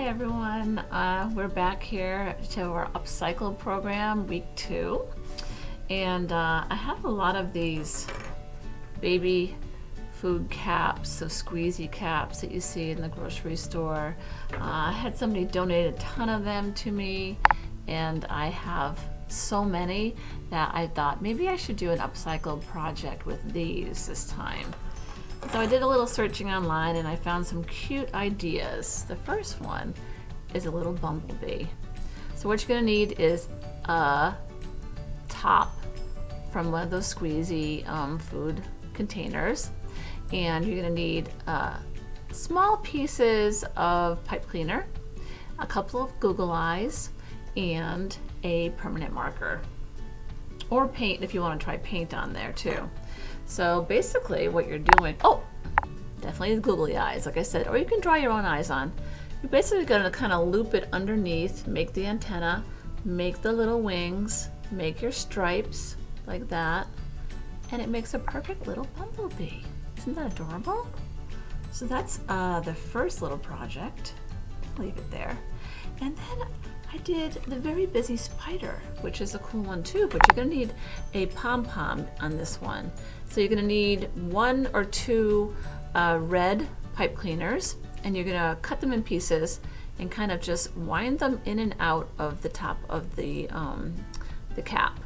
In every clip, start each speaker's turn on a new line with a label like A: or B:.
A: Hi everyone, we're back here to our upcycle program, week 2, and I have a lot of these baby food caps, so squeezy caps that you see in the grocery store. I had somebody donate a ton of them to me, and I have so many that I thought maybe I should do an upcycle project with these this time. So I did a little searching online and I found some cute ideas. The first one is a little bumblebee. So what you're going to need is a top from one of those squeezy food containers, and you're going to need small pieces of pipe cleaner, a couple of Google eyes, and a permanent marker, or paint if you want to try paint on there too. So basically what you're doing, definitely the googly eyes, like I said, or you can draw your own eyes on. You're basically going to kind of loop it underneath, make the antenna, make the little wings, make your stripes like that, and it makes a perfect little bumblebee. Isn't that adorable? So that's the first little project. Leave it there. And then I did the very busy spider, which is a cool one too, but you're going to need a pom-pom on this one. So you're going to need 1 or 2 red pipe cleaners, and you're going to cut them in pieces and kind of just wind them in and out of the top of the cap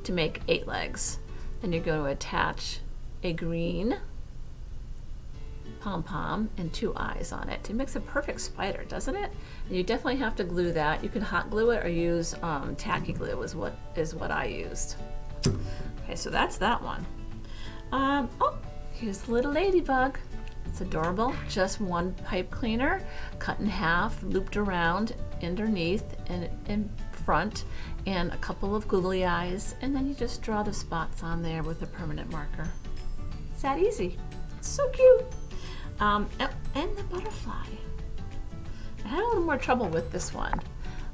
A: to make 8 legs. Then you're going to attach a green pom-pom and 2 eyes on it. It makes a perfect spider, doesn't it? And you definitely have to glue that. You can hot glue it or use tacky glue is what I used. Okay, so that's that one. Here's the little ladybug. It's adorable. Just 1 pipe cleaner, cut in half, looped around underneath and in front, and a couple of googly eyes, and then you just draw the spots on there with a permanent marker. It's that easy. It's so cute. And the butterfly. I had a little more trouble with this one.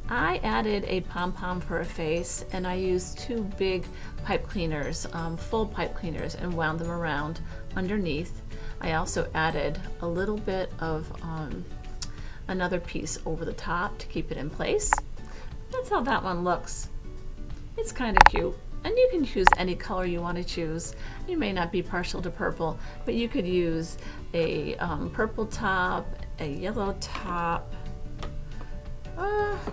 A: I added a pom-pom for a face, and I used 2 big pipe cleaners, full pipe cleaners, and wound them around underneath. I also added a little bit of another piece over the top to keep it in place. That's how that one looks. It's kind of cute. And you can choose any color you want to choose. You may not be partial to purple, but you could use a purple top, a yellow top,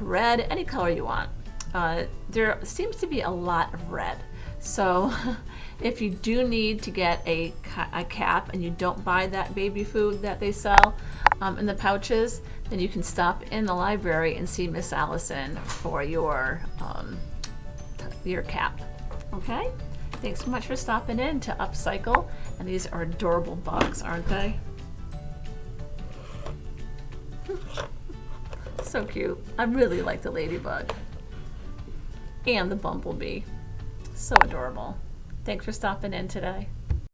A: red, any color you want. There seems to be a lot of red. So if you do need to get a cap and you don't buy that baby food that they sell in the pouches, then you can stop in the library and see Miss Allison for your cap. Okay? Thanks so much for stopping in to upcycle. And these are adorable bugs, aren't they? So cute. I really like the ladybug and the bumblebee. So adorable. Thanks for stopping in today.